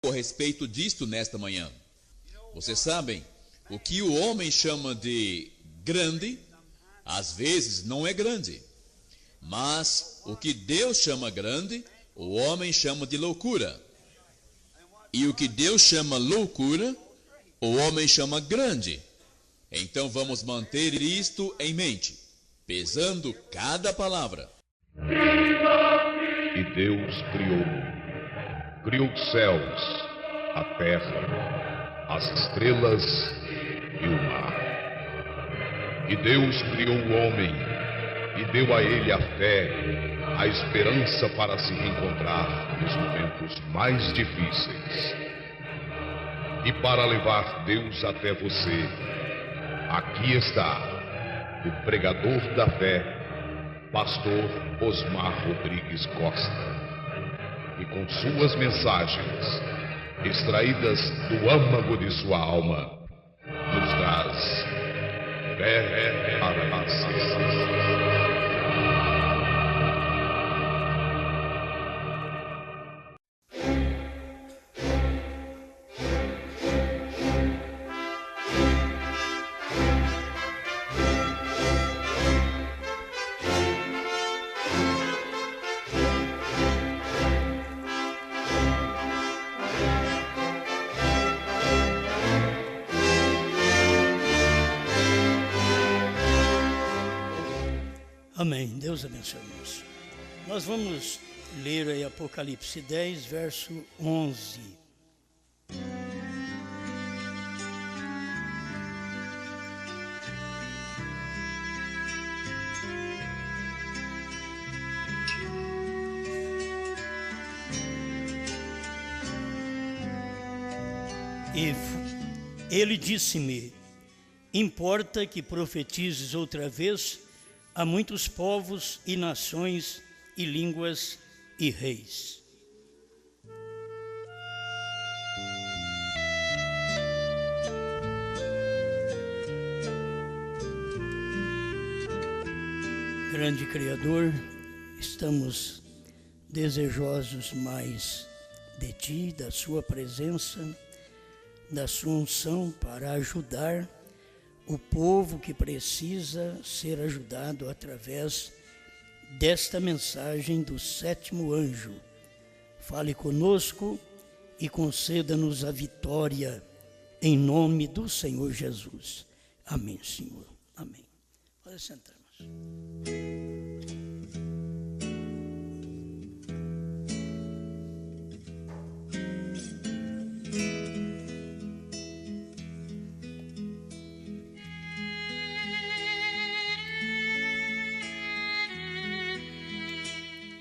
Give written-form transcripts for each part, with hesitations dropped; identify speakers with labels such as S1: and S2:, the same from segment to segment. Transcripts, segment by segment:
S1: a respeito disto nesta manhã. Vocês sabem, o que o homem chama de grande, às vezes não é grande. Mas o que Deus chama grande, o homem chama de loucura. E o que Deus chama loucura, o homem chama grande. Então vamos manter isto em mente, pesando cada palavra.
S2: E Deus criou os céus, a terra, as estrelas e o mar. E Deus criou o homem e deu a ele a fé, a esperança para se reencontrar nos momentos mais difíceis. E para levar Deus até você, aqui está o pregador da fé, pastor Osmar Rodrigues Costa. E com suas mensagens, extraídas do âmago de sua alma, nos traz fé para nascer.
S3: Amém. Deus abençoe, irmãos. Nós vamos ler aí Apocalipse 10, verso 11. E ele disse-me: importa que profetizes outra vez a muitos povos e nações e línguas e reis. Grande Criador, estamos desejosos mais de Ti, da Sua presença, da Sua unção para ajudar o povo que precisa ser ajudado através desta mensagem do sétimo anjo. Fale conosco e conceda-nos a vitória em nome do Senhor Jesus. Amém, Senhor. Amém. Pode sentar, irmãos.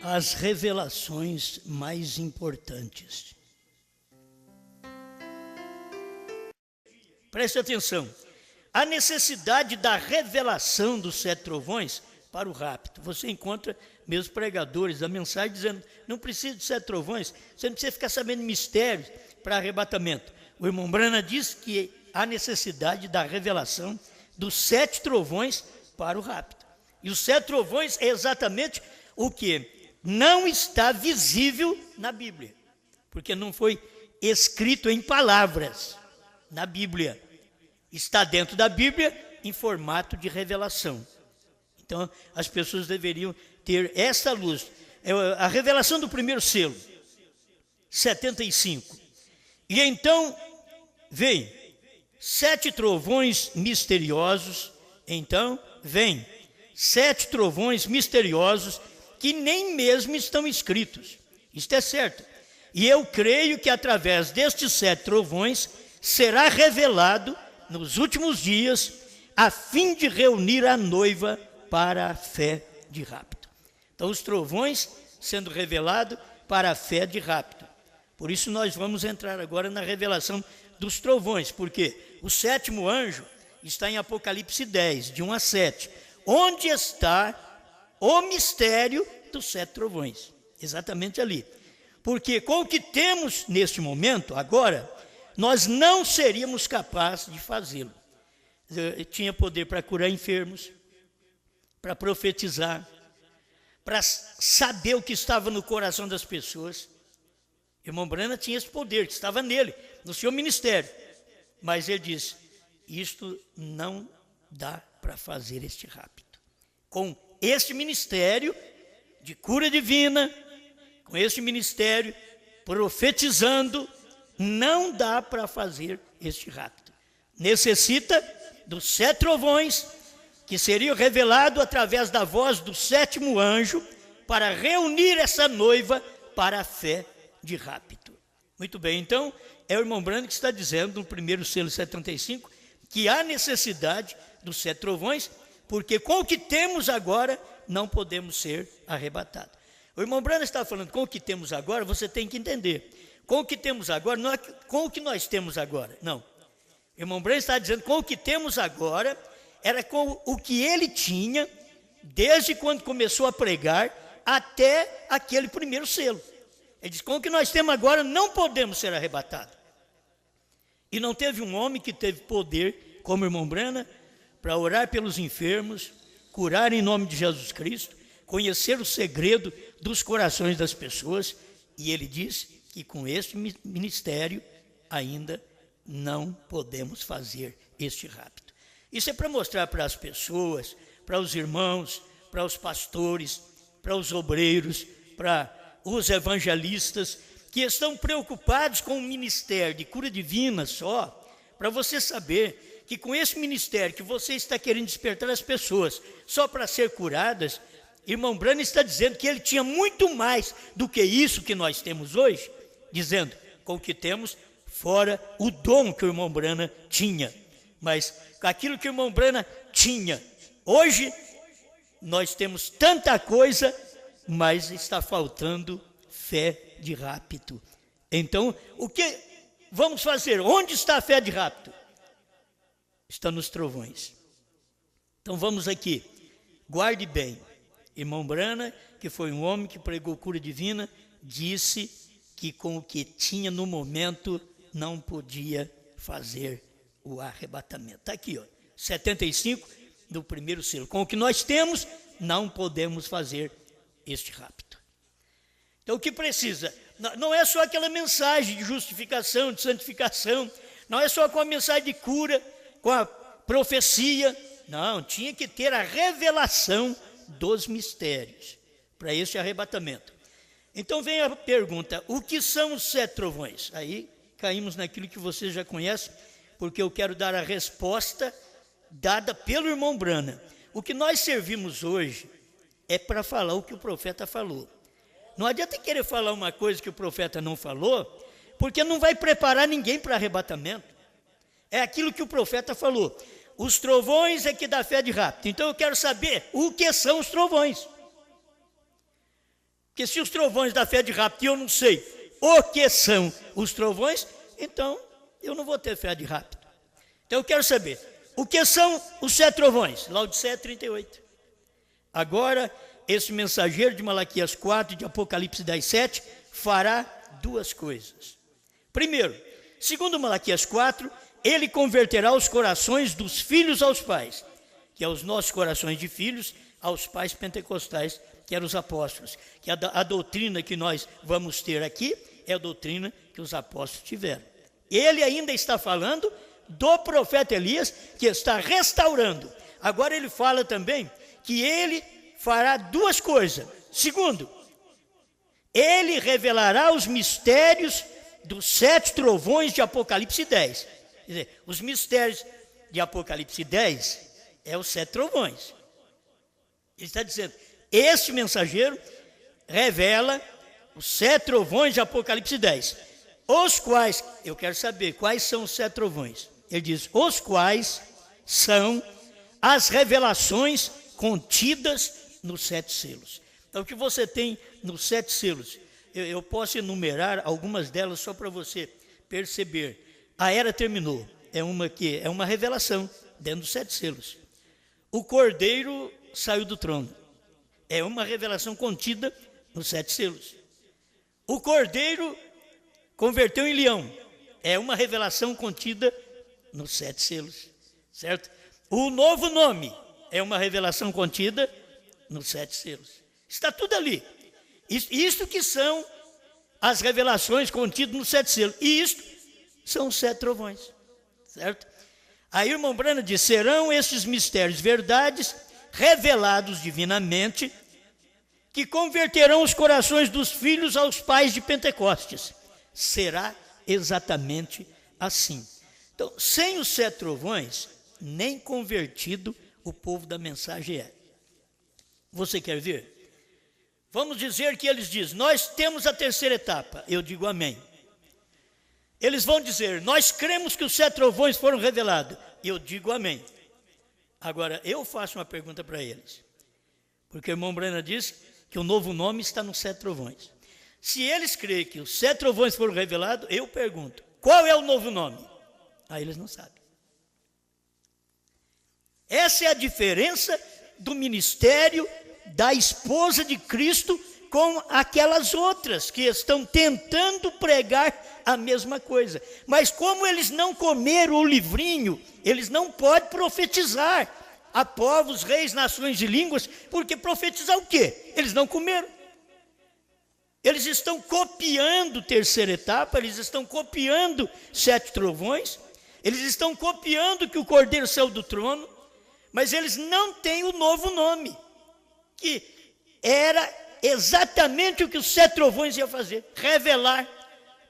S3: As revelações mais importantes. Preste atenção. A necessidade da revelação dos 7 trovões para o rapto. Você encontra meus pregadores da mensagem dizendo: não precisa de 7 trovões, você não precisa ficar sabendo mistérios para arrebatamento. O irmão Brana diz que há necessidade da revelação dos 7 trovões para o rapto. E os 7 trovões é exatamente o que não está visível na Bíblia, porque não foi escrito em palavras na Bíblia. Está dentro da Bíblia em formato de revelação. Então, as pessoas deveriam ter essa luz. A revelação do primeiro selo, 75. E então, vem 7 trovões misteriosos. Então, vem 7 trovões misteriosos que nem mesmo estão escritos. Isto é certo. E eu creio que através destes 7 trovões será revelado nos últimos dias, a fim de reunir a noiva para a fé de rapto. Então, os trovões sendo revelados para a fé de rapto. Por isso nós vamos entrar agora na revelação dos trovões, porque o 7º anjo está em Apocalipse 10, de 1 a 7, onde está o mistério dos 7 trovões, exatamente ali. Porque com o que temos neste momento, agora, nós não seríamos capazes de fazê-lo. Eu tinha poder para curar enfermos, para profetizar, para saber o que estava no coração das pessoas. Irmão Branham tinha esse poder, que estava nele, no seu ministério. Mas ele disse, isto não dá para fazer este rapto. Com este ministério de cura divina, com este ministério profetizando, não dá para fazer este rapto. Necessita dos 7 trovões, que seriam revelados através da voz do 7º anjo, para reunir essa noiva para a fé de rapto. Muito bem, então, é o irmão Branham que está dizendo, no primeiro selo 75, que há necessidade dos 7 trovões, porque com o que temos agora, não podemos ser arrebatados. O irmão Branham está falando, com o que temos agora, você tem que entender. Com o que temos agora, não é com o que nós temos agora, não. O irmão Branham está dizendo, com o que temos agora, era com o que ele tinha, desde quando começou a pregar, até aquele primeiro selo. Ele diz, com o que nós temos agora, não podemos ser arrebatados. E não teve um homem que teve poder, como o irmão Branham, para orar pelos enfermos, curar em nome de Jesus Cristo, conhecer o segredo dos corações das pessoas, e ele diz que com este ministério ainda não podemos fazer este rapto. Isso é para mostrar para as pessoas, para os irmãos, para os pastores, para os obreiros, para os evangelistas, que estão preocupados com o ministério de cura divina só, para você saber que com esse ministério que você está querendo despertar as pessoas só para ser curadas, irmão Branham está dizendo que ele tinha muito mais do que isso que nós temos hoje, dizendo, com o que temos, fora o dom que o irmão Branham tinha. Mas aquilo que o irmão Branham tinha, hoje nós temos tanta coisa, mas está faltando fé de rapto. Então, o que vamos fazer? Onde está a fé de rapto? Está nos trovões. Então vamos aqui, guarde bem. Irmão Branham, que foi um homem que pregou cura divina, disse que com o que tinha no momento não podia fazer o arrebatamento. Está aqui, ó, 75 do primeiro selo. Com o que nós temos, não podemos fazer este rapto. Então o que precisa? Não é só aquela mensagem de justificação, de santificação, não é só com a mensagem de cura, com a profecia, não, tinha que ter a revelação dos mistérios para este arrebatamento. Então vem a pergunta, o que são os 7 trovões? Aí caímos naquilo que você já conhece, porque eu quero dar a resposta dada pelo irmão Branham. O que nós servimos hoje é para falar o que o profeta falou. Não adianta querer falar uma coisa que o profeta não falou, porque não vai preparar ninguém para arrebatamento. É aquilo que o profeta falou. Os trovões é que dá fé de rapto. Então eu quero saber o que são os trovões. Porque se os trovões dá fé de rapto e eu não sei o que são os trovões, então eu não vou ter fé de rapto. Então eu quero saber o que são os 7 trovões. Laodiceia 38. Agora, esse mensageiro de Malaquias 4, de Apocalipse 10, 7, fará 2 coisas. Primeiro, segundo Malaquias 4, ele converterá os corações dos filhos aos pais, que é os nossos corações de filhos, aos pais pentecostais, que eram os apóstolos. Que a doutrina que nós vamos ter aqui é a doutrina que os apóstolos tiveram. Ele ainda está falando do profeta Elias, que está restaurando. Agora ele fala também que ele fará 2 coisas. Segundo, ele revelará os mistérios dos 7 trovões de Apocalipse 10. Quer dizer, os mistérios de Apocalipse 10 é os 7 trovões. Ele está dizendo, este mensageiro revela os 7 trovões de Apocalipse 10, os quais, eu quero saber, quais são os 7 trovões? Ele diz, os quais são as revelações contidas nos 7 selos. Então, o que você tem nos 7 selos? Eu posso enumerar algumas delas só para você perceber. A era terminou. É uma revelação dentro dos 7 selos. O Cordeiro saiu do trono. É uma revelação contida nos 7 selos. O Cordeiro converteu em leão. É uma revelação contida nos 7 selos. Certo? O novo nome é uma revelação contida nos 7 selos. Está tudo ali. Isto que são as revelações contidas nos 7 selos. E isto são os 7 trovões, certo? Aí o irmão Branham diz: serão estes mistérios, verdades revelados divinamente, que converterão os corações dos filhos aos pais de Pentecostes. Será exatamente assim. Então, sem os 7 trovões, nem convertido o povo da mensagem é. Você quer ver? Vamos dizer que eles dizem: nós temos a terceira etapa. Eu digo amém. Eles vão dizer: nós cremos que os 7 trovões foram revelados. Eu digo amém. Agora, eu faço uma pergunta para eles. Porque o irmão Branham diz que o novo nome está nos 7 trovões. Se eles creem que os 7 trovões foram revelados, eu pergunto: qual é o novo nome? Aí eles não sabem. Essa é a diferença do ministério da esposa de Cristo com aquelas outras que estão tentando pregar a mesma coisa. Mas como eles não comeram o livrinho, eles não podem profetizar a povos, reis, nações e línguas, porque profetizar o quê? Eles não comeram. Eles estão copiando terceira etapa, eles estão copiando 7 trovões, eles estão copiando que o Cordeiro saiu do trono, mas eles não têm o novo nome, que era exatamente o que os 7 trovões iam fazer: revelar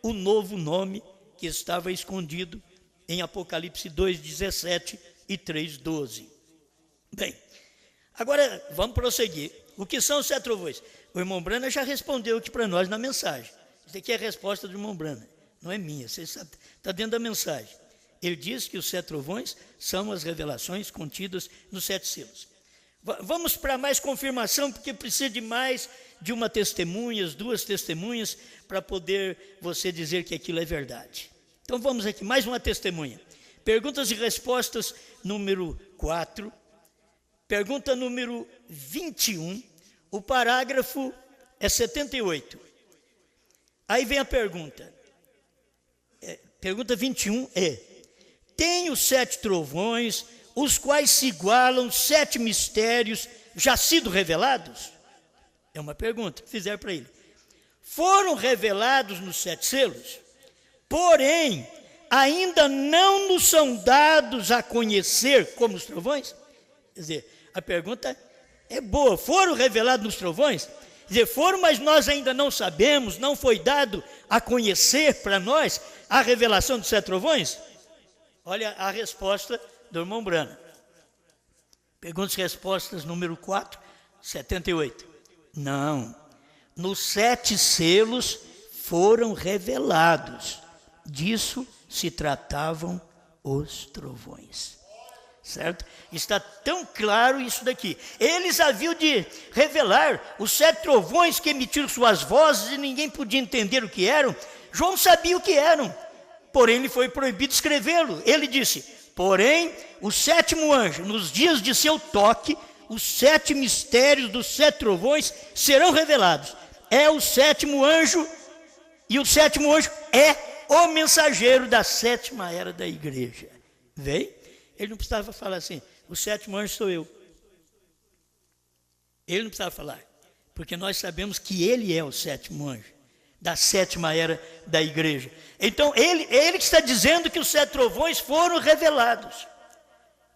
S3: o novo nome que estava escondido em Apocalipse 2:17 e 3:12. Bem, agora vamos prosseguir. O que são os 7 trovões? O irmão Branham já respondeu aqui para nós na mensagem. Isso aqui é a resposta do irmão Branham, não é minha, você está dentro da mensagem. Ele diz que os 7 trovões são as revelações contidas nos 7 selos. Vamos para mais confirmação, porque precisa de mais de uma testemunha, 2 testemunhas, para poder você dizer que aquilo é verdade. Então vamos aqui, mais uma testemunha. Perguntas e respostas número 4. Pergunta número 21. O parágrafo é 78. Aí vem a pergunta. Pergunta 21 é: tem os 7 trovões, os quais se igualam 7 mistérios, já sido revelados? É uma pergunta que fizeram para ele. Foram revelados nos 7 selos, porém, ainda não nos são dados a conhecer como os trovões? Quer dizer, a pergunta é boa. Foram revelados nos trovões? Quer dizer, foram, mas nós ainda não sabemos, não foi dado a conhecer para nós a revelação dos 7 trovões? Olha a resposta do irmão Branham. Perguntas e respostas número 4, 78. Não, nos 7 selos foram revelados. Disso se tratavam os trovões. Certo? Está tão claro isso daqui. Eles haviam de revelar os 7 trovões que emitiram suas vozes e ninguém podia entender o que eram. João sabia o que eram, porém lhe foi proibido escrevê-lo. Ele disse: porém, o 7º anjo, nos dias de seu toque, os 7 mistérios dos 7 trovões serão revelados. É o 7º anjo, e o 7º anjo é o mensageiro da 7ª era da igreja. Veio? Ele não precisava falar assim: o 7º anjo sou eu. Ele não precisava falar, porque nós sabemos que ele é o 7º anjo da 7ª era da igreja. Então ele que está dizendo que os 7 trovões foram revelados.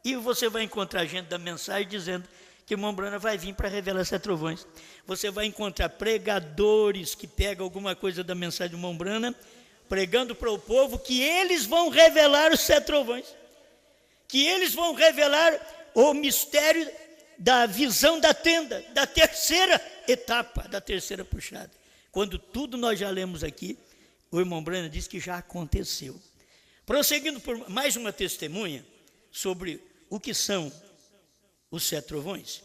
S3: E você vai encontrar gente da mensagem dizendo que o irmão Branham vai vir para revelar 7 trovões. Você vai encontrar pregadores que pegam alguma coisa da mensagem do irmão Branham, pregando para o povo que eles vão revelar os 7 trovões, que eles vão revelar o mistério da visão da tenda, da terceira etapa, da terceira puxada. Quando tudo nós já lemos aqui, o irmão Branham diz que já aconteceu. Prosseguindo por mais uma testemunha sobre o que são os 7 trovões.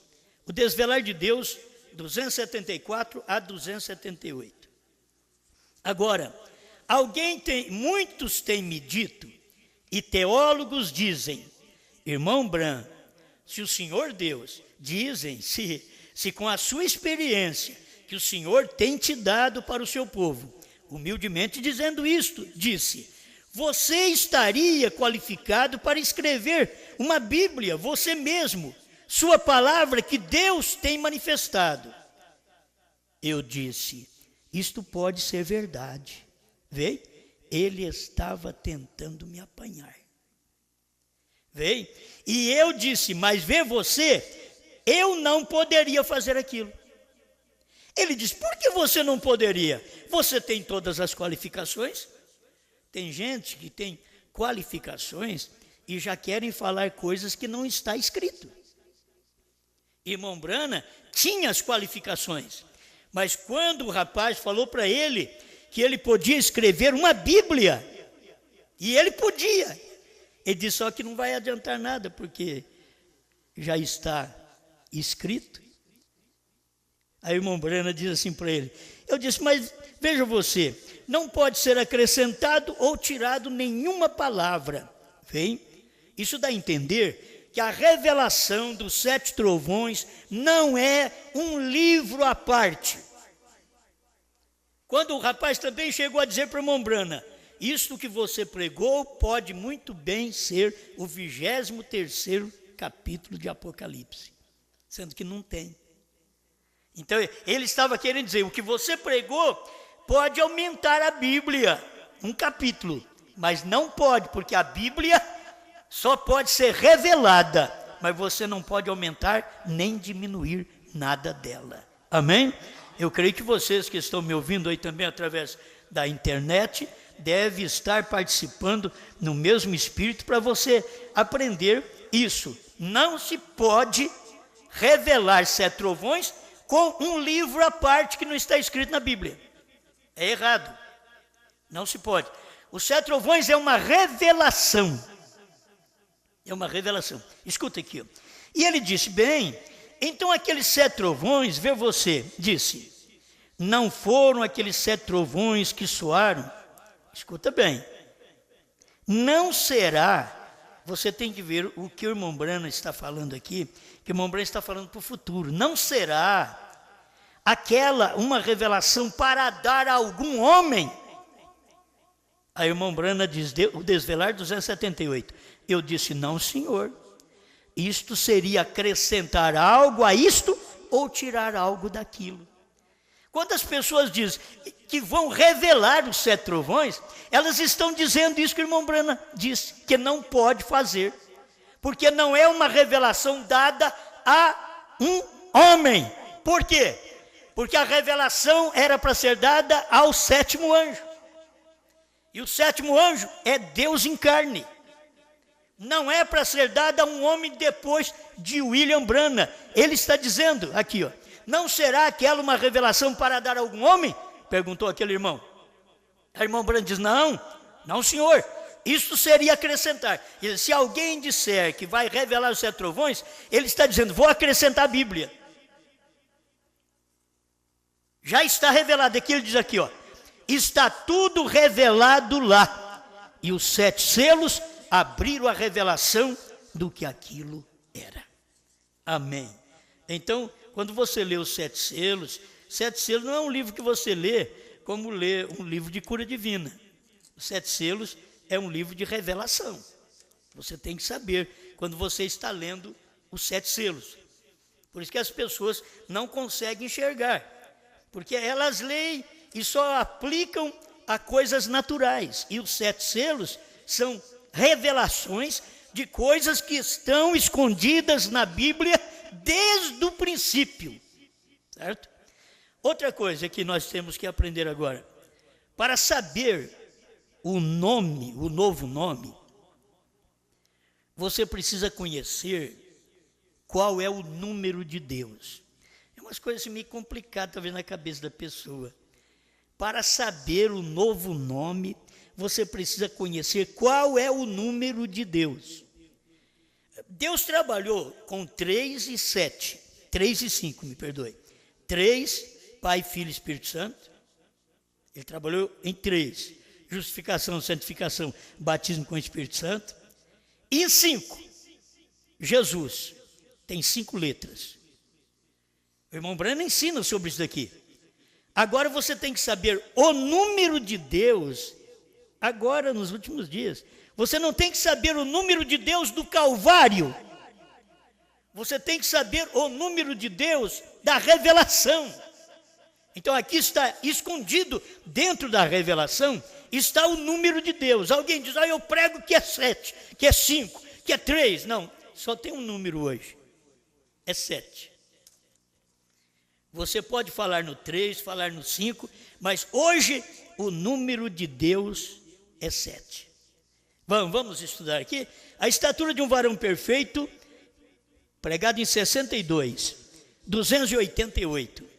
S3: O Desvelar de Deus, 274 a 278. Agora, muitos têm me dito, e teólogos dizem: irmão Branham, se o Senhor Deus, dizem, se com a sua experiência que o Senhor tem te dado para o seu povo, humildemente dizendo isto, disse: você estaria qualificado para escrever uma Bíblia, você mesmo, sua palavra que Deus tem manifestado. Eu disse: isto pode ser verdade. Vê? Ele estava tentando me apanhar. Vê? E eu disse, mas vê você, eu não poderia fazer aquilo. Ele disse, por que você não poderia? Você tem todas as qualificações. Tem gente que tem qualificações e já querem falar coisas que não está escrito. Irmão Brana tinha as qualificações, mas quando o rapaz falou para ele que ele podia escrever uma Bíblia, e ele podia, ele disse, só que não vai adiantar nada, porque já está escrito. Aí o irmão Brana diz assim para ele, eu disse, mas veja você, não pode ser acrescentado ou tirado nenhuma palavra. Vem? Isso dá a entender que a revelação dos 7 trovões não é um livro à parte. Quando o rapaz também chegou a dizer para o irmão Brana, isto que você pregou pode muito bem ser o 23º capítulo de Apocalipse, sendo que não tem. Então ele estava querendo dizer, o que você pregou pode aumentar a Bíblia, um capítulo, mas não pode, porque a Bíblia só pode ser revelada, mas você não pode aumentar nem diminuir nada dela. Amém? Eu creio que vocês que estão me ouvindo aí também através da internet, devem estar participando no mesmo espírito para você aprender isso. Não se pode revelar 7 trovões com um livro à parte que não está escrito na Bíblia. É errado. Não se pode. Os 7 trovões é uma revelação. É uma revelação. Escuta aqui. Ó. E ele disse, bem, então aqueles 7 trovões, vê você, disse, não foram aqueles 7 trovões que soaram. Escuta bem. Não será, você tem que ver o que o irmão Brana está falando aqui, que o irmão Brana está falando para o futuro. Não será aquela uma revelação para dar a algum homem? Aí o irmão Brana diz, o Desvelar 278. Eu disse, não, senhor. Isto seria acrescentar algo a isto ou tirar algo daquilo. Quando as pessoas dizem que vão revelar os 7 trovões, elas estão dizendo isso que o irmão Brana disse, que não pode fazer. Porque não é uma revelação dada a um homem. Por quê? Porque a revelação era para ser dada ao 7º anjo. E o 7º anjo é Deus em carne. Não é para ser dada a um homem depois de William Brana. Ele está dizendo aqui, ó, não será aquela uma revelação para dar a algum homem? Perguntou aquele irmão. O irmão Brana diz, não, senhor. Isso seria acrescentar. E se alguém disser que vai revelar os 7 trovões, ele está dizendo, vou acrescentar a Bíblia. Já está revelado. Aqui ele diz aqui, ó, está tudo revelado lá. E os 7 selos abriram a revelação do que aquilo era. Amém. Então, quando você lê os 7 selos não é um livro que você lê como lê um livro de cura divina. Os 7 selos é um livro de revelação. Você tem que saber quando você está lendo os 7 selos. Por isso que as pessoas não conseguem enxergar. Porque elas leem e só aplicam a coisas naturais. E os 7 selos são revelações de coisas que estão escondidas na Bíblia desde o princípio. Certo? Outra coisa que nós temos que aprender agora. Para saber o nome, o novo nome, você precisa conhecer qual é o número de Deus. É umas coisas assim meio complicadas, talvez, na cabeça da pessoa. Para saber o novo nome, você precisa conhecer qual é o número de Deus. Deus trabalhou com 3 e 7, 3 e 5, me perdoe. 3, Pai, Filho e Espírito Santo. Ele trabalhou em 3. Justificação, santificação, batismo com o Espírito Santo. E em 5, Jesus. Tem 5 letras. O irmão Brana ensina sobre isso daqui. Agora você tem que saber o número de Deus, agora nos últimos dias. Você não tem que saber o número de Deus do Calvário. Você tem que saber o número de Deus da revelação. Então aqui está escondido dentro da revelação, está o número de Deus. Alguém diz, eu prego que é 7, que é 5, que é 3. Não, só tem um número hoje, é 7. Você pode falar no 3, falar no 5, mas hoje o número de Deus é 7. Vamos estudar aqui. A estatura de um varão perfeito, pregado em 62, 288.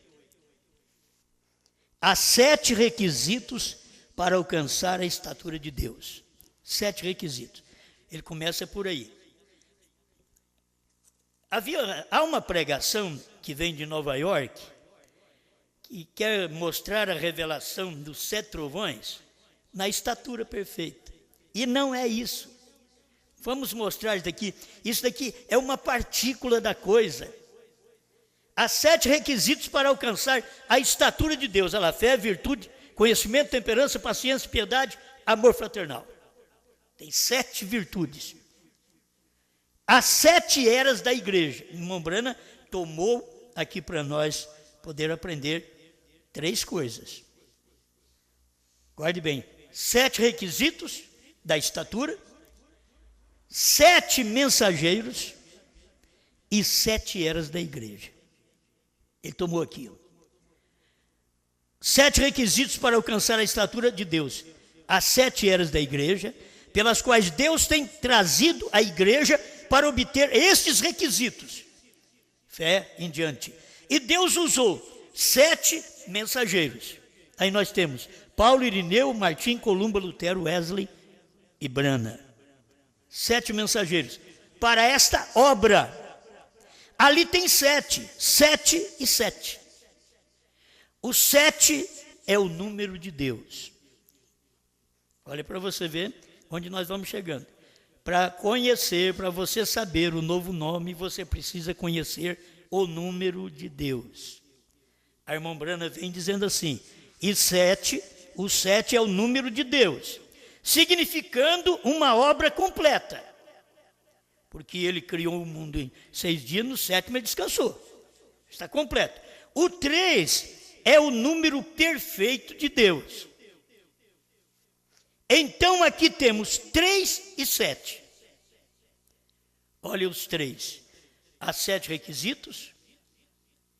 S3: Há 7 requisitos para alcançar a estatura de Deus. 7 requisitos. Ele começa por aí. Há uma pregação que vem de Nova York, que quer mostrar a revelação dos 7 trovões na estatura perfeita. E não é isso. Vamos mostrar isso daqui. Isso daqui é uma partícula da coisa. Há 7 requisitos para alcançar a estatura de Deus. Olha lá, fé, virtude, conhecimento, temperança, paciência, piedade, amor fraternal. Tem 7 virtudes. Há 7 eras da igreja. Irmão Brana tomou aqui para nós poder aprender 3 coisas. Guarde bem, 7 requisitos da estatura, 7 mensageiros e 7 eras da igreja. Ele tomou aqui. 7 requisitos para alcançar a estatura de Deus. As 7 eras da igreja, pelas quais Deus tem trazido a igreja para obter estes requisitos. Fé em diante. E Deus usou 7 mensageiros. Aí nós temos Paulo, Irineu, Martim, Columba, Lutero, Wesley e Brana. 7 mensageiros. Para esta obra. Ali tem 7. 7 e 7. O 7 é o número de Deus. Olha para você ver onde nós vamos chegando. Para conhecer, para você saber o novo nome, você precisa conhecer o número de Deus. A irmã Brana vem dizendo assim, e 7, o 7 é o número de Deus, significando uma obra completa. Porque ele criou o mundo em 6 dias, no 7º ele descansou. Está completo. O 3 é o número perfeito de Deus. Então aqui temos 3 e 7. Olha os 3. Há 7 requisitos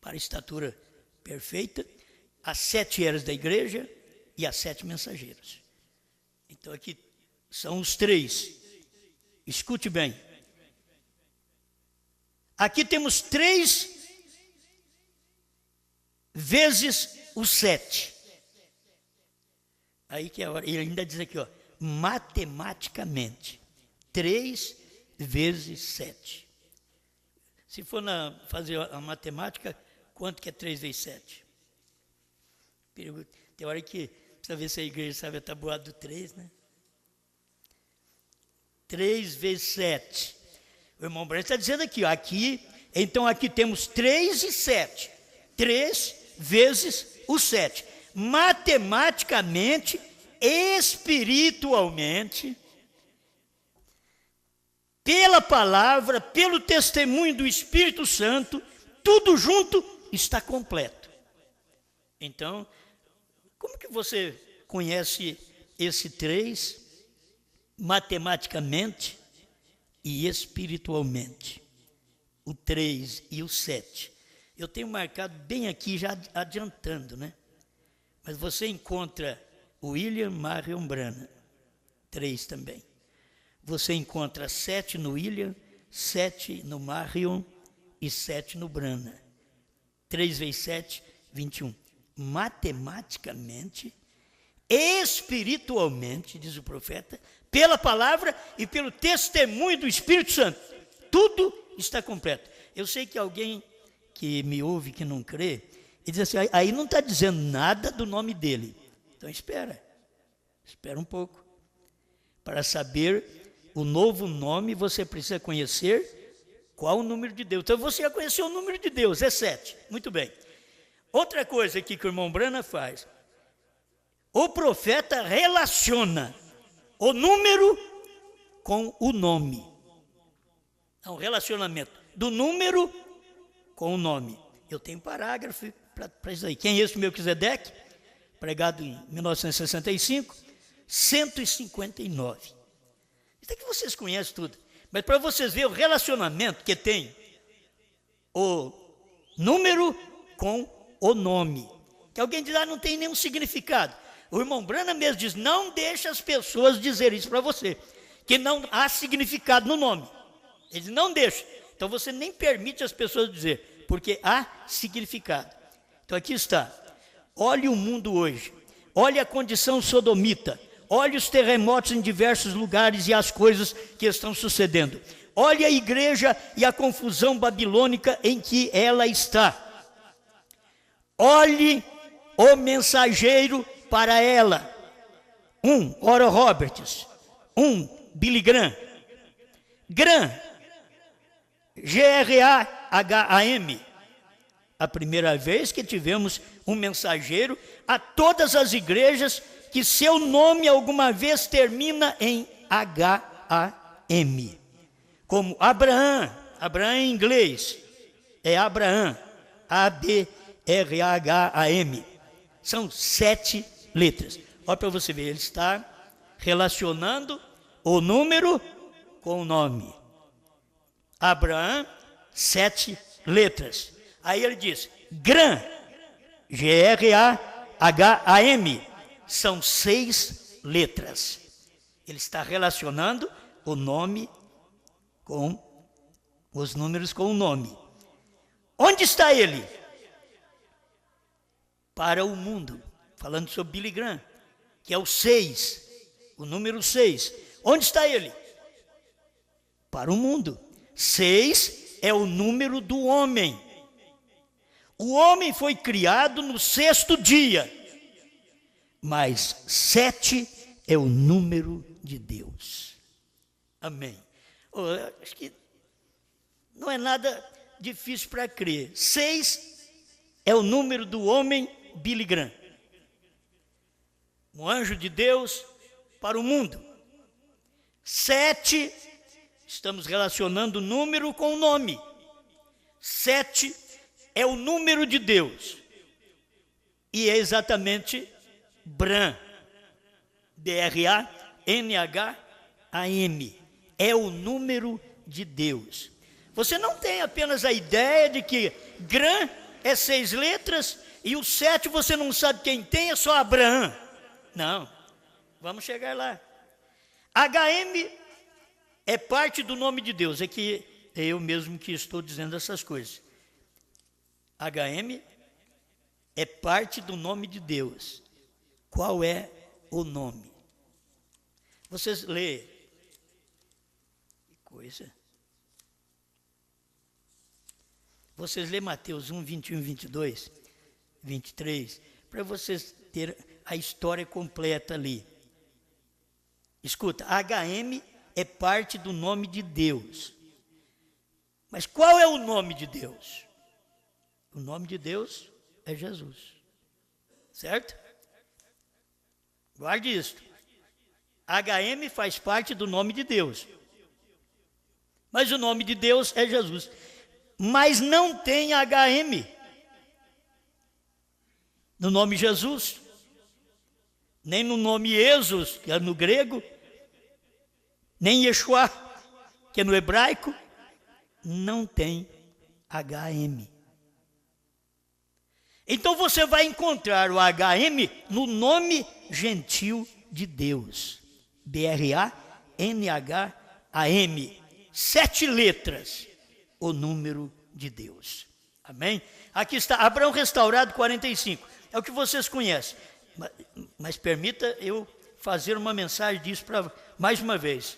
S3: para a estatura perfeita, as 7 eras da igreja e as 7 mensageiros. Então aqui são os 3. Escute bem. Aqui temos 3 vezes o 7. Aí que é a hora. Ele ainda diz aqui, matematicamente. 3 vezes 7. Se for fazer a matemática, quanto que é 3 vezes 7? Tem hora que precisa ver se a igreja sabe a tabuada do 3, né? 3 vezes 7. O irmão Branco está dizendo aqui, então aqui temos 3 e 7. 3 vezes o 7. Matematicamente, espiritualmente, pela palavra, pelo testemunho do Espírito Santo, tudo junto está completo. Então, como que você conhece esse 3 matematicamente e espiritualmente? O 3 e o 7. Eu tenho marcado bem aqui, já adiantando, né? Mas você encontra William Marion Branham, 3 também. Você encontra 7 no William, 7 no Marion e 7 no Branham. 3 vezes 7, 21. Matematicamente, espiritualmente, diz o profeta, pela palavra e pelo testemunho do Espírito Santo, tudo está completo. Eu sei que alguém que me ouve, que não crê, e diz assim, aí não está dizendo nada do nome dele. Então espera um pouco. Para saber o novo nome, você precisa conhecer qual o número de Deus. Então você já conheceu o número de Deus, é 7. Muito bem. Outra coisa aqui que o irmão Brana faz, o profeta relaciona o número com o nome. É um relacionamento do número com o nome. Eu tenho parágrafo para isso aí. Quem é esse Melquisedeque? Pregado em 1965, 159. Isso aqui vocês conhecem tudo. Mas para vocês verem o relacionamento que tem o número com o nome. Que alguém diz, não tem nenhum significado. O irmão Branham mesmo diz, não deixa as pessoas dizer isso para você, que não há significado no nome. Ele diz, não deixa. Então você nem permite as pessoas dizer, porque há significado. Então aqui está. Olhe o mundo hoje. Olhe a condição sodomita. Olhe os terremotos em diversos lugares e as coisas que estão sucedendo. Olhe a igreja e a confusão babilônica em que ela está. Olhe o mensageiro para ela. Oral Roberts. Billy Graham. Graham. Graham. A primeira vez que tivemos um mensageiro a todas as igrejas que seu nome alguma vez termina em H-A-M. Como Abraham. Abraham em inglês é Abraham. A-B-R-A-H-A-M. São 7 letras. Olha para você ver, ele está relacionando o número com o nome. Abraham, 7 letras. Aí ele diz, Graham, G-R-A-H-A-M, são 6 letras. Ele está relacionando o nome com os números com o nome. Onde está ele? Para o mundo. Falando sobre Billy Graham, que é o 6, o número 6. Onde está ele? Para o mundo. 6 é o número do homem. O homem foi criado no 6º dia, mas 7 é o número de Deus. Amém. Acho que não é nada difícil para crer. 6 é o número do homem Billy Graham. Um anjo de Deus para o mundo. 7, estamos relacionando o número com o nome. 7 é o número de Deus. E é exatamente Bran. B-R-A-N-H-A-M. É o número de Deus. Você não tem apenas a ideia de que Gran é 6 letras e o 7 você não sabe quem tem, é só Abraão. Não, vamos chegar lá. HM é parte do nome de Deus. É que é eu mesmo que estou dizendo essas coisas. HM é parte do nome de Deus. Qual é o nome? Vocês lêem. Que coisa. Vocês lêem Mateus 1, 21, 22, 23, para vocês terem a história completa ali. Escuta, HM é parte do nome de Deus. Mas qual é o nome de Deus? O nome de Deus é Jesus. Certo? Guarde isso. HM faz parte do nome de Deus. Mas o nome de Deus é Jesus. Mas não tem HM no nome Jesus, nem no nome Jesus, que é no grego, nem Yeshua, que é no hebraico, não tem HM. Então você vai encontrar o HM no nome gentil de Deus. B-R-A-N-H-A-M. 7 letras, o número de Deus. Amém? Aqui está, Abraão restaurado 45. É o que vocês conhecem. Mas permita eu fazer uma mensagem disso para mais uma vez.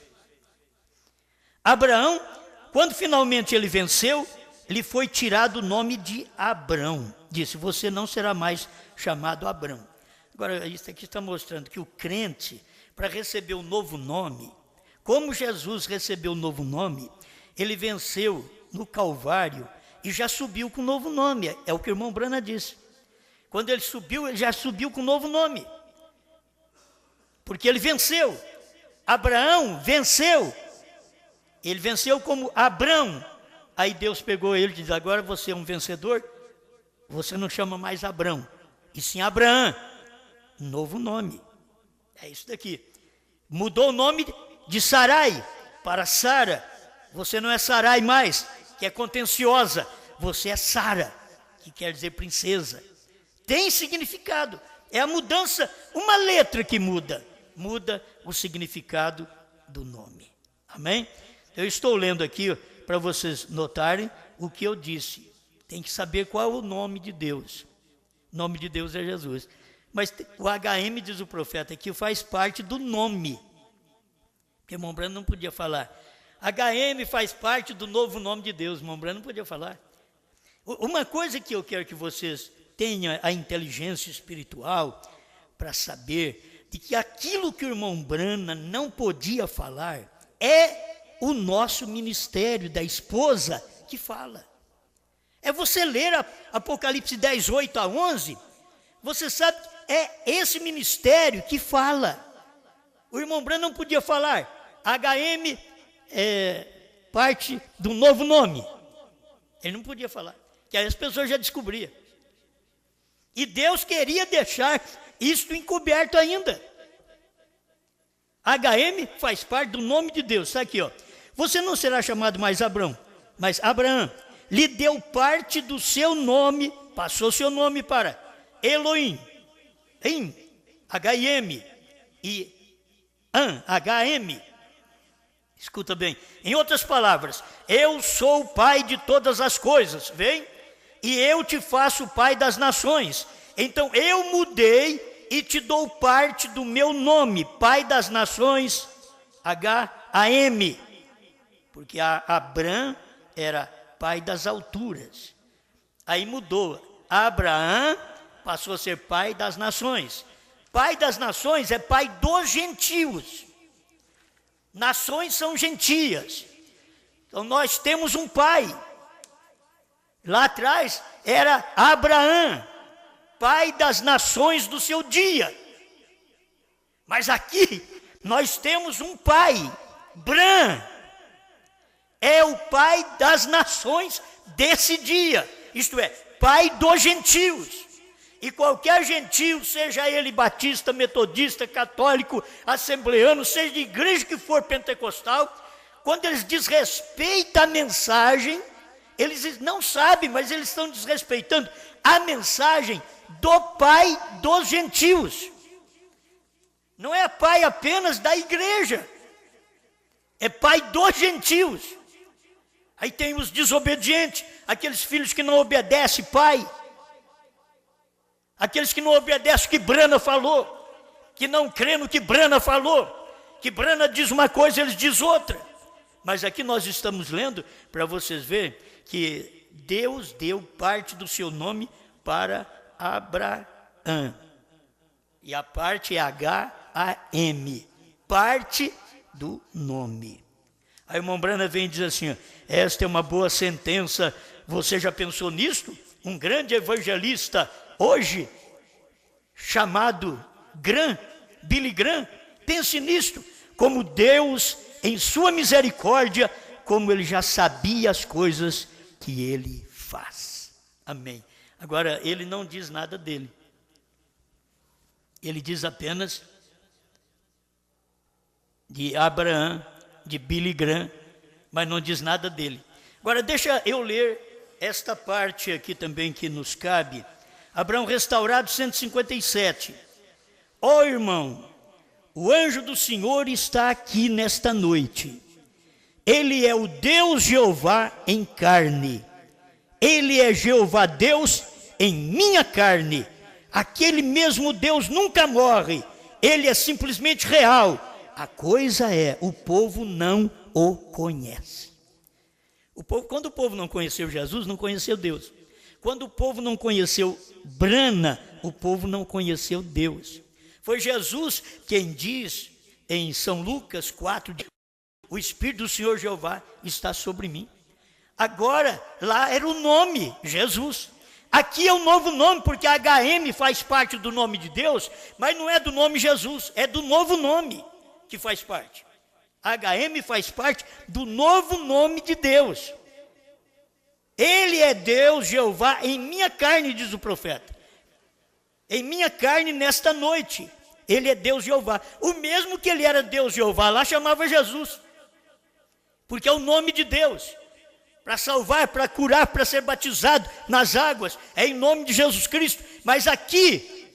S3: Abraão, quando finalmente ele venceu, lhe foi tirado o nome de Abrão. Disse, você não será mais chamado Abrão. Agora, isso aqui está mostrando que o crente, para receber o novo nome, como Jesus recebeu o novo nome, ele venceu no Calvário e já subiu com o novo nome. É o que o irmão Branham disse. Quando ele subiu, ele já subiu com um novo nome. Porque ele venceu. Abraão venceu. Ele venceu como Abrão. Aí Deus pegou ele e disse, agora você é um vencedor. você não chama mais Abrão, e sim Abraão, novo nome. É isso daqui. Mudou o nome de Sarai para Sara. Você não é Sarai mais, que é contenciosa. Você é Sara, que quer dizer princesa. Tem significado. É a mudança, uma letra que muda o significado do nome. Amém? Eu estou lendo aqui para vocês notarem o que eu disse. Tem que saber qual é o nome de Deus. O nome de Deus é Jesus. Mas o HM, diz o profeta, que faz parte do nome. Porque Mombrano não podia falar. HM faz parte do novo nome de Deus. Mombrano não podia falar. Uma coisa que eu quero que vocês tenham a inteligência espiritual para saber de que aquilo que o irmão Brana não podia falar é o nosso ministério da esposa que fala. É você ler Apocalipse 10, 8 a 11, você sabe que é esse ministério que fala. O irmão Brana não podia falar. HM é parte do novo nome. Ele não podia falar, que aí as pessoas já descobriam. E Deus queria deixar isto encoberto ainda. HM faz parte do nome de Deus. Está aqui, ó. Você não será chamado mais Abrão, mas Abraão. Lhe deu parte do seu nome, passou seu nome para Elohim, HM e HM. Escuta bem. Em outras palavras, eu sou o pai de todas as coisas, vem? E eu te faço pai das nações. Então eu mudei e te dou parte do meu nome, pai das nações, HAM. Porque Abrão era pai das alturas. Aí mudou. Abraão passou a ser pai das nações. Pai das nações é pai dos gentios. Nações são gentias. Então nós temos um pai. Lá atrás era Abraão, pai das nações do seu dia. Mas aqui nós temos um pai, Bran, é o pai das nações desse dia, isto é, pai dos gentios. E qualquer gentio, seja ele batista, metodista, católico, assembleano, seja de igreja que for pentecostal, quando eles desrespeitam a mensagem, eles não sabem, mas eles estão desrespeitando a mensagem do pai dos gentios. Não é pai apenas da igreja, é pai dos gentios. Aí tem os desobedientes, aqueles filhos que não obedecem pai, aqueles que não obedecem o que Brana falou, que não crê no que Brana falou, que Brana diz uma coisa, eles dizem outra. Mas aqui nós estamos lendo para vocês verem que Deus deu parte do seu nome para Abraão. E a parte é HAM, parte do nome. Aí o irmão Brana vem e diz assim, esta é uma boa sentença, você já pensou nisto? Um grande evangelista hoje, chamado Billy Graham, pense nisto, como Deus, em sua misericórdia, como ele já sabia as coisas que ele faz. Amém. Agora, ele não diz nada dele. Ele diz apenas de Abraão, de Billy Graham, mas não diz nada dele. Agora, deixa eu ler esta parte aqui também que nos cabe. Abraão restaurado 157. Ó irmão, o anjo do Senhor está aqui nesta noite. Ele é o Deus Jeová em carne. Ele é Jeová Deus em minha carne. Aquele mesmo Deus nunca morre. Ele é simplesmente real. A coisa é, o povo não o conhece. Quando o povo não conheceu Jesus, não conheceu Deus. Quando o povo não conheceu Brana, o povo não conheceu Deus. Foi Jesus quem diz em São Lucas 4, o Espírito do Senhor Jeová está sobre mim. Agora, lá era o nome, Jesus. Aqui é o novo nome, porque HM faz parte do nome de Deus, mas não é do nome Jesus, é do novo nome que faz parte. HM faz parte do novo nome de Deus. Ele é Deus, Jeová, em minha carne, diz o profeta. Em minha carne nesta noite. Ele é Deus, Jeová. O mesmo que ele era Deus, Jeová, lá chamava Jesus. Porque é o nome de Deus. Para salvar, para curar, para ser batizado nas águas. É em nome de Jesus Cristo. Mas aqui,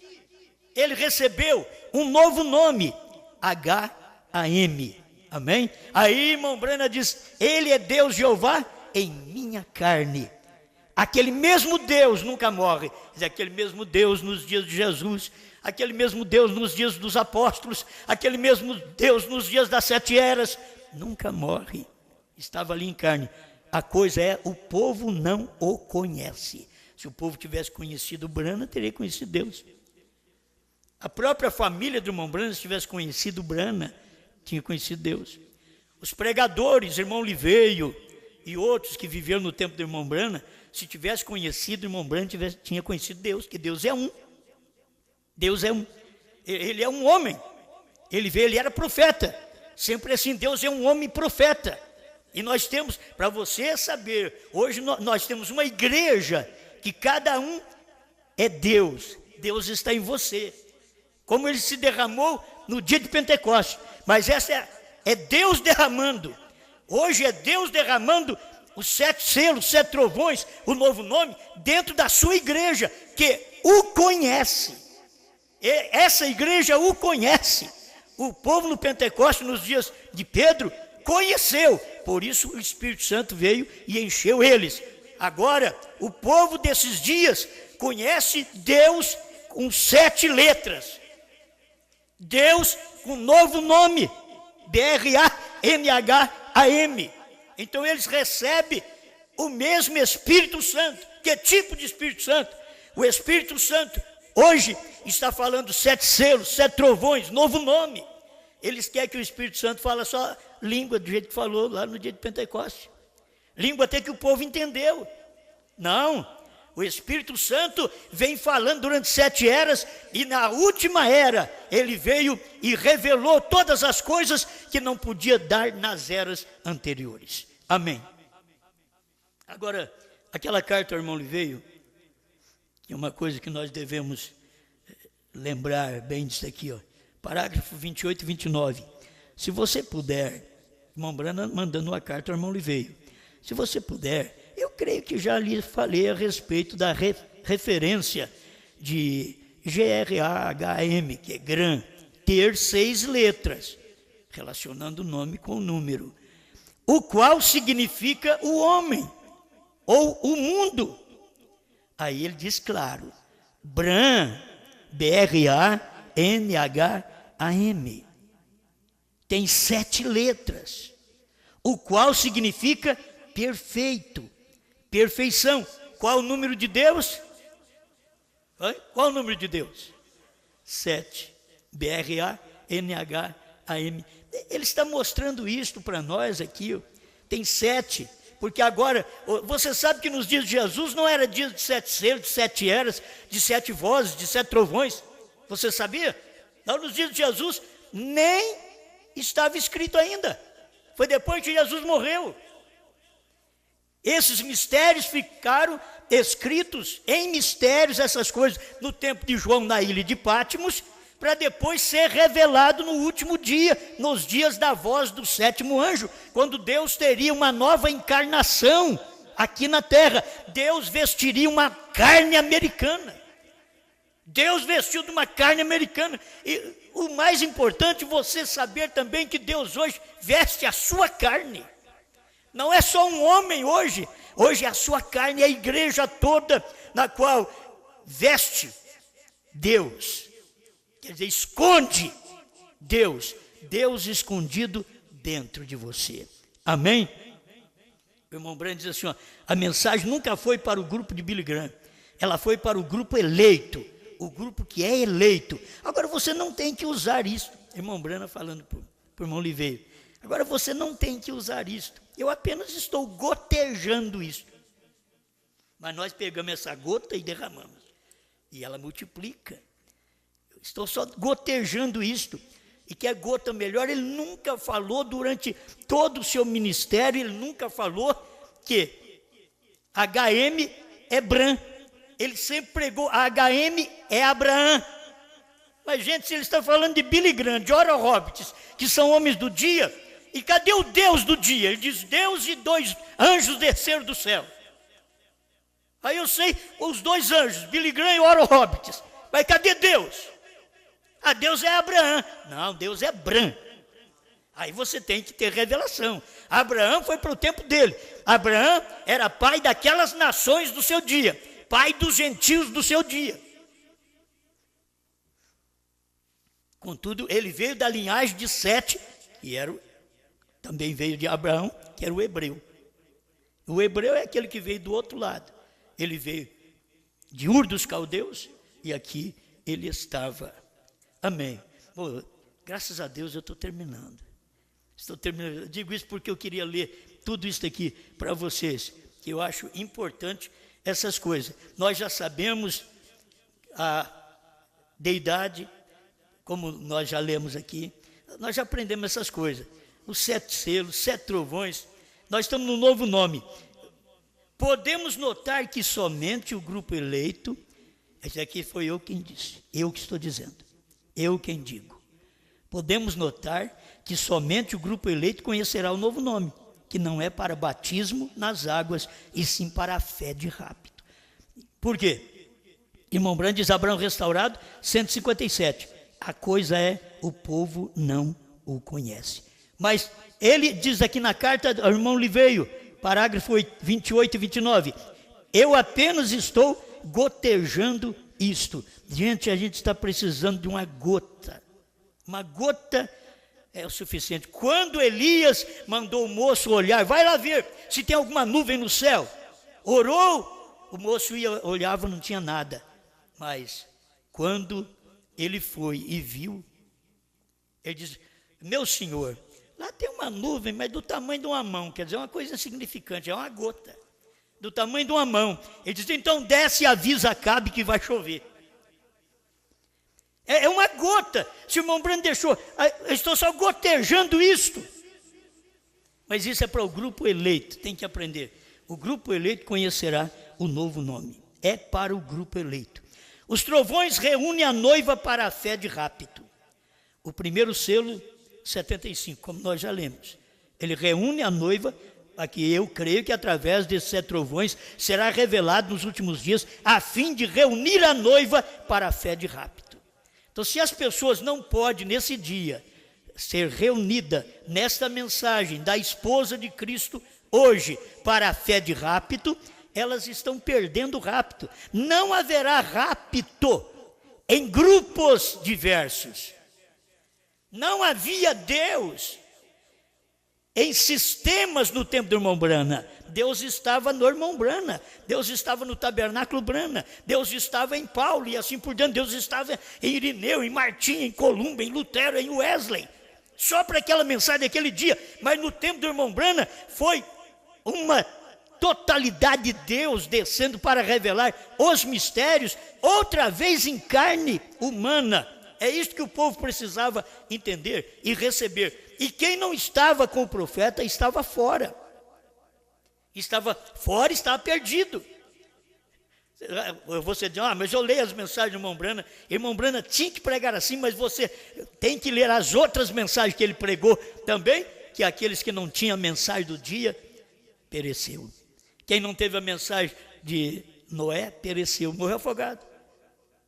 S3: ele recebeu um novo nome. H-A-M. Amém? Aí, irmão Brana diz, ele é Deus, Jeová, em minha carne. Aquele mesmo Deus nunca morre. Aquele mesmo Deus nos dias de Jesus, aquele mesmo Deus nos dias dos apóstolos, aquele mesmo Deus nos dias das 7 eras, nunca morre. Estava ali em carne. A coisa é, o povo não o conhece. Se o povo tivesse conhecido Brana, teria conhecido Deus. A própria família do irmão Brana, se tivesse conhecido Brana, tinha conhecido Deus. Os pregadores, irmão Liveio e outros que viveram no tempo do irmão Brana, se tivesse conhecido o irmão Brana, tinha conhecido Deus, que Deus é um. Deus é um. Ele é um homem. Ele veio, ele era profeta. Sempre assim, Deus é um homem profeta. E nós temos, para você saber, hoje nós temos uma igreja que cada um é Deus. Deus está em você. Como ele se derramou no dia de Pentecostes. Mas essa é Deus derramando. Hoje é Deus derramando os 7 selos, 7 trovões, o novo nome, dentro da sua igreja, que o conhece. Essa igreja o conhece. O povo no Pentecostes, nos dias de Pedro, conheceu. Por isso o Espírito Santo veio e encheu eles. Agora, o povo desses dias conhece Deus com 7 letras. Deus com novo nome. D-R-A-N-H-A-M. Então eles recebem o mesmo Espírito Santo. Que tipo de Espírito Santo? O Espírito Santo hoje está falando 7 selos, 7 trovões, novo nome. Eles querem que o Espírito Santo fale só língua, do jeito que falou lá no dia de Pentecostes. Língua até que o povo entendeu. Não, o Espírito Santo vem falando durante 7 eras, e na última era, ele veio e revelou todas as coisas que não podia dar nas eras anteriores. Amém. Agora, aquela carta ao irmão Liveio, que é uma coisa que nós devemos lembrar bem disso aqui, ó. Parágrafo 28 e 29. Se você puder, irmão Brana mandando uma carta ao irmão Liveio. Se você puder, eu creio que já lhe falei a respeito da referência de G-R-A-H-M, que é GRAM, ter 6 letras, relacionando o nome com o número, o qual significa o homem, ou o mundo. Aí ele diz claro, BRAM, B-R-A-N-H-A-M, tem 7 letras, o qual significa perfeito, perfeição. Qual o número de Deus? Qual o número de Deus? 7, B-R-A-N-H-A-M. Ele está mostrando isto para nós aqui, ó. Tem 7, porque agora, você sabe que nos dias de Jesus não era dia de 7 selos, de 7 eras, de 7 vozes, de 7 trovões. Você sabia? Não, nos dias de Jesus nem estava escrito ainda. Foi depois que Jesus morreu. Esses mistérios ficaram escritos em mistérios, essas coisas, no tempo de João na ilha de Patmos, para depois ser revelado no último dia, nos dias da voz do 7º anjo, quando Deus teria uma nova encarnação aqui na terra. Deus vestiria uma carne americana. Deus vestiu de uma carne americana. E o mais importante, você saber também que Deus hoje veste a sua carne. Não é só um homem hoje. Hoje a sua carne é a igreja toda, na qual veste Deus. Quer dizer, esconde Deus. Deus escondido dentro de você. Amém? O irmão Brand diz assim, ó, a mensagem nunca foi para o grupo de Billy Graham. Ela foi para o grupo eleito. O grupo que é eleito. Agora você não tem que usar isso. Irmão Brana falando para o irmão Liveio. Agora você não tem que usar isso. Eu apenas estou gotejando isso. Mas nós pegamos essa gota e derramamos. E ela multiplica. Eu estou só gotejando isto. E que a gota melhor, ele nunca falou durante todo o seu ministério, ele nunca falou que HM é Bran. Ele sempre pregou, HM é Abraão. Mas, gente, se ele está falando de Billy Graham, de Oral Roberts, que são homens do dia, e cadê o Deus do dia? Ele diz, Deus e 2 anjos desceram do céu. Aí eu sei os 2 anjos, Billy Graham e Oral Roberts. Mas cadê Deus? Deus é Abraão. Não, Deus é Bran. Aí você tem que ter revelação. Abraão foi para o tempo dele. Abraão era pai daquelas nações do seu dia, pai dos gentios do seu dia. Contudo, ele veio da linhagem de Sete, que também veio de Abraão, que era o hebreu. O hebreu é aquele que veio do outro lado. Ele veio de Ur dos Caldeus e aqui ele estava. Amém. Bom, graças a Deus eu estou terminando. Eu digo isso porque eu queria ler tudo isso aqui para vocês, que eu acho importante essas coisas. Nós já sabemos a deidade, como nós já lemos aqui, nós já aprendemos essas coisas. Os 7 selos, 7 trovões, nós estamos no novo nome. Podemos notar que somente o grupo eleito, esse aqui foi eu quem disse, eu que estou dizendo, eu quem digo. Podemos notar que somente o grupo eleito conhecerá o novo nome, que não é para batismo nas águas, e sim para a fé de rapto. Por quê? Irmão Brand diz, Abraão restaurado, 157. A coisa é, o povo não o conhece. Mas ele diz aqui na carta ao irmão Liveio, parágrafo 28 e 29, eu apenas estou gotejando isto. Gente, a gente está precisando de uma gota. Uma gota é o suficiente. Quando Elias mandou o moço olhar, vai lá ver se tem alguma nuvem no céu. Orou, o moço olhava, não tinha nada. Mas quando ele foi e viu, ele diz, meu senhor, lá tem uma nuvem, mas do tamanho de uma mão, quer dizer, uma coisa insignificante, é uma gota, do tamanho de uma mão. Ele diz, então desce e avisa Acabe que vai chover. É uma gota. Se o irmão Brando deixou, eu estou só gotejando isto. Mas isso é para o grupo eleito, tem que aprender. O grupo eleito conhecerá o novo nome. É para o grupo eleito. Os trovões reúnem a noiva para a fé de rapto. O primeiro selo, 75, como nós já lemos. Ele reúne a noiva, aqui eu creio que através desses 7 trovões será revelado nos últimos dias, a fim de reunir a noiva para a fé de rapto. Então, se as pessoas não podem, nesse dia, ser reunida nesta mensagem da esposa de Cristo, hoje, para a fé de rapto, elas estão perdendo o rapto. Não haverá rapto em grupos diversos. Não havia Deus em sistemas no tempo do irmão Brana. Deus estava no irmão Brana, Deus estava no tabernáculo Brana, Deus estava em Paulo e assim por diante. Deus estava em Irineu, em Martim, em Columba, em Lutero, em Wesley. Só para aquela mensagem daquele dia. Mas no tempo do irmão Brana foi uma totalidade de Deus descendo para revelar os mistérios, outra vez em carne humana. É isso que o povo precisava entender e receber. E quem não estava com o profeta estava fora. Estava fora, estava perdido. Você diz, mas eu leio as mensagens do irmão Brana. Irmão Brana tinha que pregar assim, mas você tem que ler as outras mensagens que ele pregou também, que aqueles que não tinham a mensagem do dia, pereceu. Quem não teve a mensagem de Noé, pereceu, morreu afogado.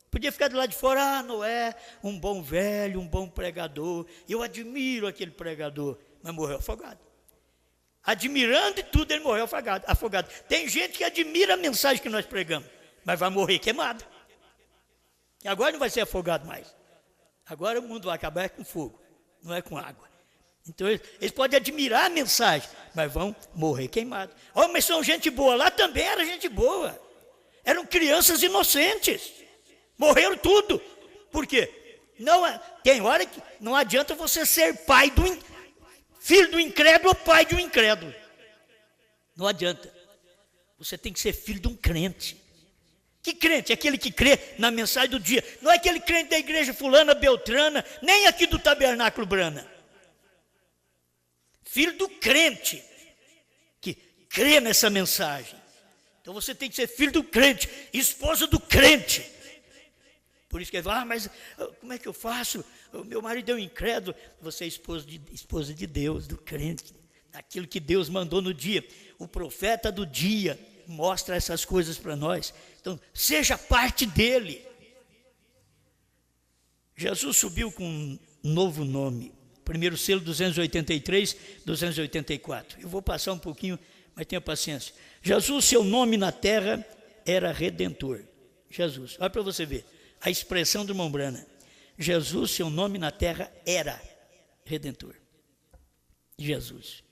S3: Podia ficar do lado de fora, Noé, um bom velho, um bom pregador, eu admiro aquele pregador, mas morreu afogado. Admirando e tudo, ele morreu afogado. Tem gente que admira a mensagem que nós pregamos, mas vai morrer queimado. E agora não vai ser afogado mais. Agora o mundo vai acabar com fogo, não é com água. Então eles podem admirar a mensagem, mas vão morrer queimados. Mas são gente boa, lá também era gente boa. Eram crianças inocentes. Morreram tudo. Por quê? Tem hora que não adianta você ser filho do incrédulo ou pai de um incrédulo. Não adianta. Você tem que ser filho de um crente. Que crente? Aquele que crê na mensagem do dia. Não é aquele crente da igreja fulana, beltrana, nem aqui do tabernáculo Brana. Filho do crente que crê nessa mensagem. Então você tem que ser filho do crente, esposa do crente. Por isso que ele fala, mas como é que eu faço? O meu marido é um incrédulo. Você é esposa de Deus, do crente, daquilo que Deus mandou no dia. O profeta do dia mostra essas coisas para nós. Então, seja parte dele. Jesus subiu com um novo nome. Primeiro selo 283, 284. Eu vou passar um pouquinho, mas tenha paciência. Jesus, seu nome na terra era Redentor. Jesus, olha para você ver a expressão do irmão Brana. Jesus, seu nome na terra era Redentor. Jesus.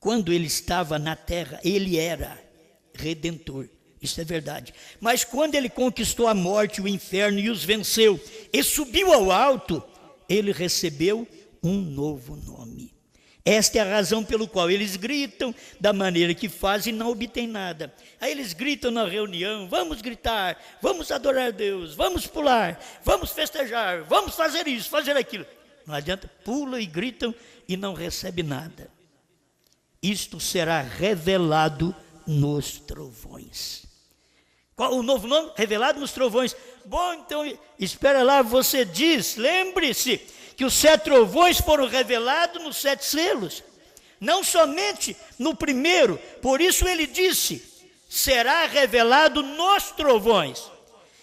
S3: Quando ele estava na terra, ele era Redentor. Isso é verdade. Mas quando ele conquistou a morte, o inferno e os venceu, e subiu ao alto, ele recebeu um novo nome. Esta é a razão pelo qual eles gritam da maneira que fazem e não obtêm nada. Aí eles gritam na reunião, vamos gritar, vamos adorar a Deus, vamos pular, vamos festejar, vamos fazer isso, fazer aquilo. Não adianta, pulam e gritam e não recebe nada. Isto será revelado nos trovões. Qual o novo nome? Revelado nos trovões. Bom, então, espera lá, você diz, lembre-se que os 7 trovões foram revelados nos 7 selos. Não somente no primeiro, por isso ele disse, será revelado nos trovões.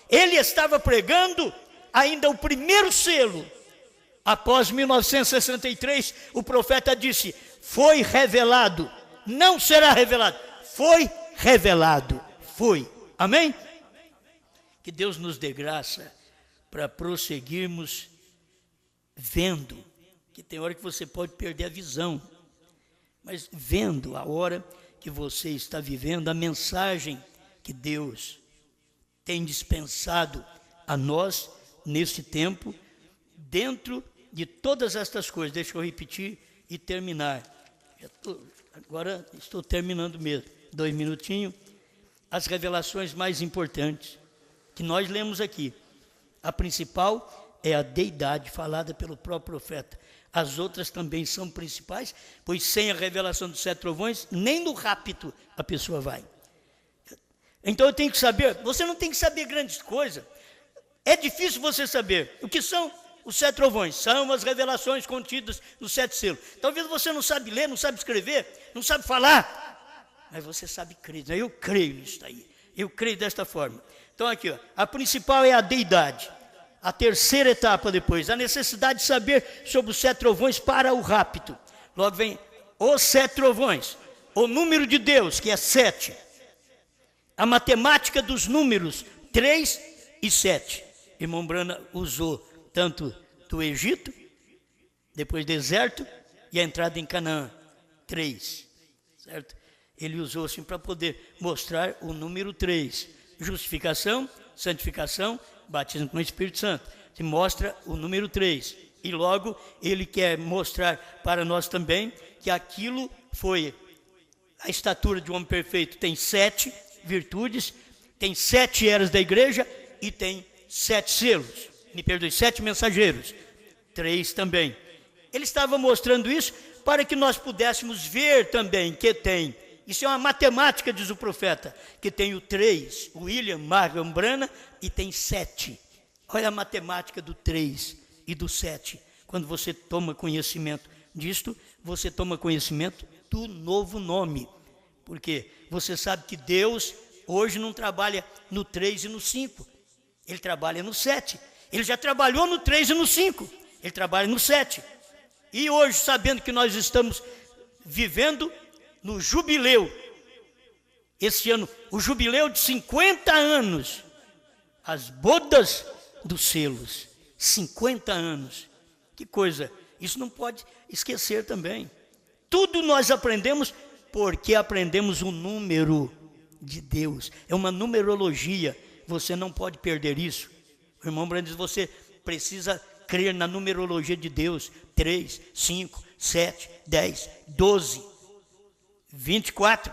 S3: Ele estava pregando ainda o primeiro selo. Após 1963, o profeta disse, foi revelado, não será revelado, foi revelado, foi. Amém? Que Deus nos dê graça para prosseguirmos vendo, que tem hora que você pode perder a visão, mas vendo a hora que você está vivendo, a mensagem que Deus tem dispensado a nós neste tempo, dentro de todas estas coisas. Deixa eu repetir e terminar. Agora estou terminando mesmo, 2 minutinhos. As revelações mais importantes que nós lemos aqui. A principal é a deidade falada pelo próprio profeta. As outras também são principais, pois sem a revelação dos 7 trovões, nem no rapto a pessoa vai. Então eu tenho que saber, você não tem que saber grandes coisas. É difícil você saber o que são os 7 trovões. São as revelações contidas nos 7 selos. Talvez você não sabe ler, não sabe escrever, não sabe falar, mas você sabe crer. Eu creio nisso aí. Eu creio desta forma. Então aqui, ó, a principal é a deidade. A terceira etapa depois, a necessidade de saber sobre os 7 trovões para o rapto. Logo vem os 7 trovões, o número de Deus, que é 7. A matemática dos números 3 e 7. Irmão Brana usou tanto do Egito, depois deserto, e a entrada em Canaã, 3. Certo? Ele usou assim para poder mostrar o número 3. Justificação, santificação, batismo com o Espírito Santo. Se mostra o número 3. E logo ele quer mostrar para nós também que aquilo foi a estatura de um homem perfeito. Tem 7 virtudes, tem 7 eras da igreja e tem 7 selos. Me perdoe, 7 mensageiros. 3 também. Ele estava mostrando isso para que nós pudéssemos ver também que tem. Isso é uma matemática, diz o profeta, que tem o 3, o William Marion Brana, e tem 7. Olha a matemática do 3 e do 7. Quando você toma conhecimento disto, você toma conhecimento do novo nome. Porque você sabe que Deus hoje não trabalha no 3 e no 5. Ele trabalha no 7. Ele já trabalhou no 3 e no 5. Ele trabalha no 7. E hoje, sabendo que nós estamos vivendo no jubileu, esse ano, o jubileu de 50 anos, as bodas dos selos, 50 anos, que coisa, isso não pode esquecer também. Tudo nós aprendemos porque aprendemos o número de Deus, é uma numerologia, você não pode perder isso. O irmão Brando diz, você precisa crer na numerologia de Deus, 3, 5, 7, 10, 12, 24,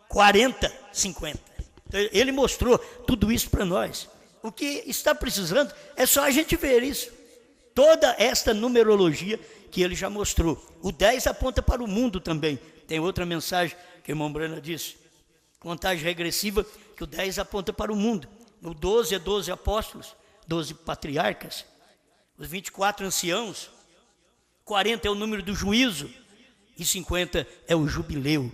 S3: 40, 50. Então, ele mostrou tudo isso para nós. O que está precisando é só a gente ver isso. Toda esta numerologia que ele já mostrou. O 10 aponta para o mundo também. Tem outra mensagem que o irmão Brana disse. Contagem regressiva, que o 10 aponta para o mundo. O 12 é 12 apóstolos, 12 patriarcas. Os 24 anciãos. 40 é o número do juízo. E 50 é o jubileu.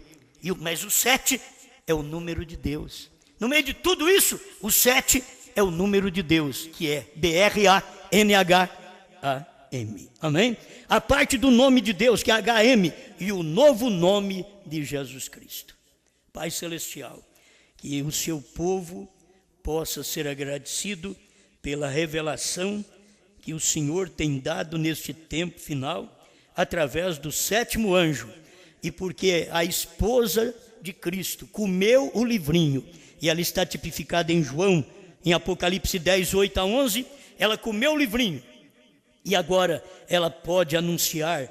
S3: Mas o 7 é o número de Deus. No meio de tudo isso, o 7 é o número de Deus, que é BRANHAM. Amém? A parte do nome de Deus, que é HM, e o novo nome de Jesus Cristo. Pai Celestial, que o seu povo possa ser agradecido pela revelação que o Senhor tem dado neste tempo final, através do 7º anjo, e porque a esposa de Cristo comeu o livrinho, e ela está tipificada em João, em Apocalipse 10, 8 a 11, ela comeu o livrinho, e agora ela pode anunciar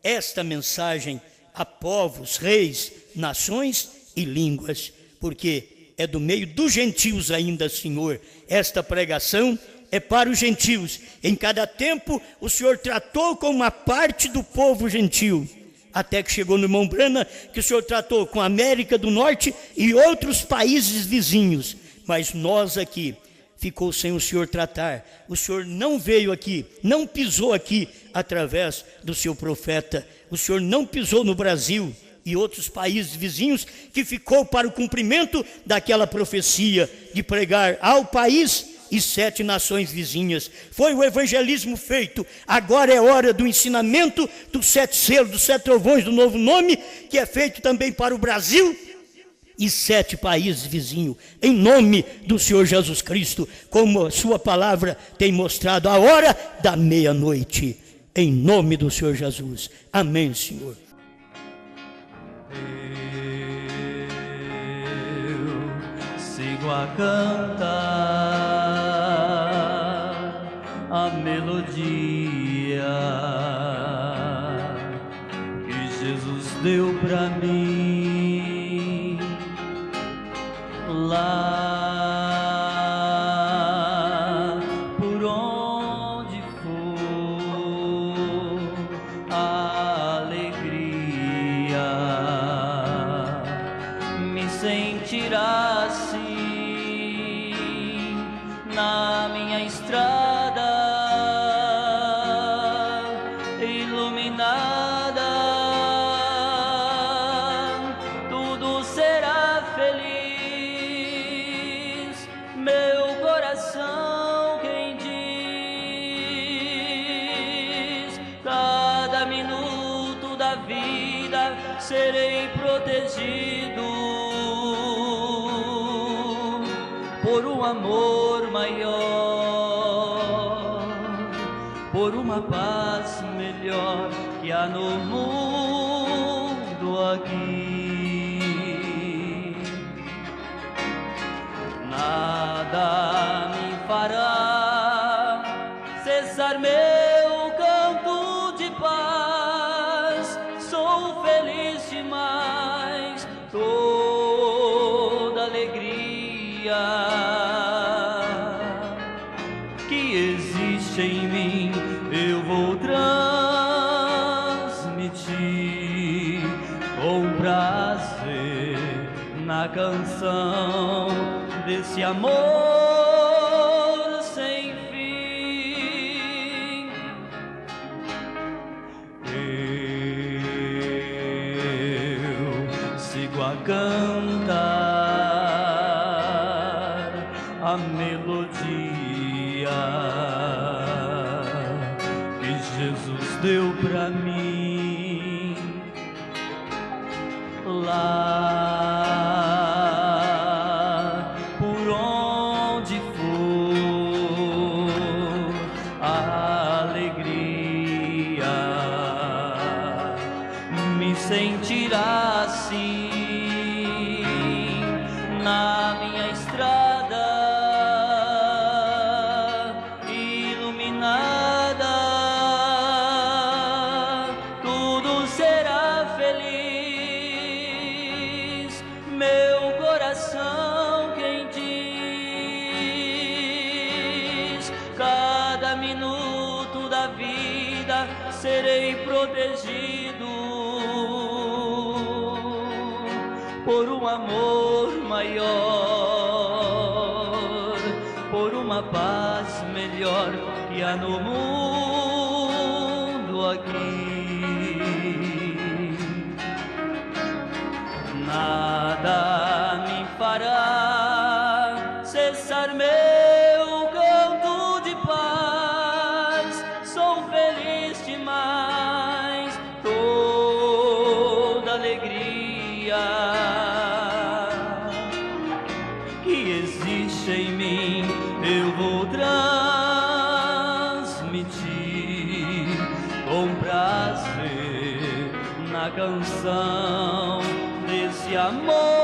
S3: esta mensagem a povos, reis, nações e línguas, porque é do meio dos gentios ainda, Senhor. Esta pregação é para os gentios. Em cada tempo o Senhor tratou com uma parte do povo gentil, até que chegou no irmão Brana, que o Senhor tratou com a América do Norte e outros países vizinhos. Mas nós aqui ficou sem o Senhor tratar. O Senhor não veio aqui, não pisou aqui através do seu profeta. O Senhor não pisou no Brasil e outros países vizinhos, que ficou para o cumprimento daquela profecia de pregar ao país e 7 nações vizinhas. Foi o evangelismo feito. Agora é hora do ensinamento dos 7 selos, dos 7 trovões do novo nome, que é feito também para o Brasil e 7 países vizinhos, em nome do Senhor Jesus Cristo, como a sua palavra tem mostrado, a hora da meia-noite, em nome do Senhor Jesus. Amém, Senhor.
S4: Eu sigo a cantar a melodia que Jesus deu pra mim lá por onde for, a alegria me sentirá assim na minha estrada iluminada. Tudo será feliz, meu coração quem diz. Cada minuto da vida serei protegido por um amor maior, por uma paz melhor que há no mundo aqui. Nada me fará cessar meu canto de paz. Sou feliz demais, toda alegria que existe em mim eu vou transmitir com prazer na canção desse amor sem fim. Eu sigo a cantar a melodia que Jesus deu pra mim lá por onde for, a alegria me sentirá assim na minha estrada iluminada. Tudo será feliz, meu coração quem diz. Cada minuto da vida serei protegido por um amor maior, por uma paz melhor que há no mundo aqui. Nada me fará cessar meu canto de paz. Sou feliz demais, toda alegria que existe em mim eu vou transmitir com prazer na canção desse amor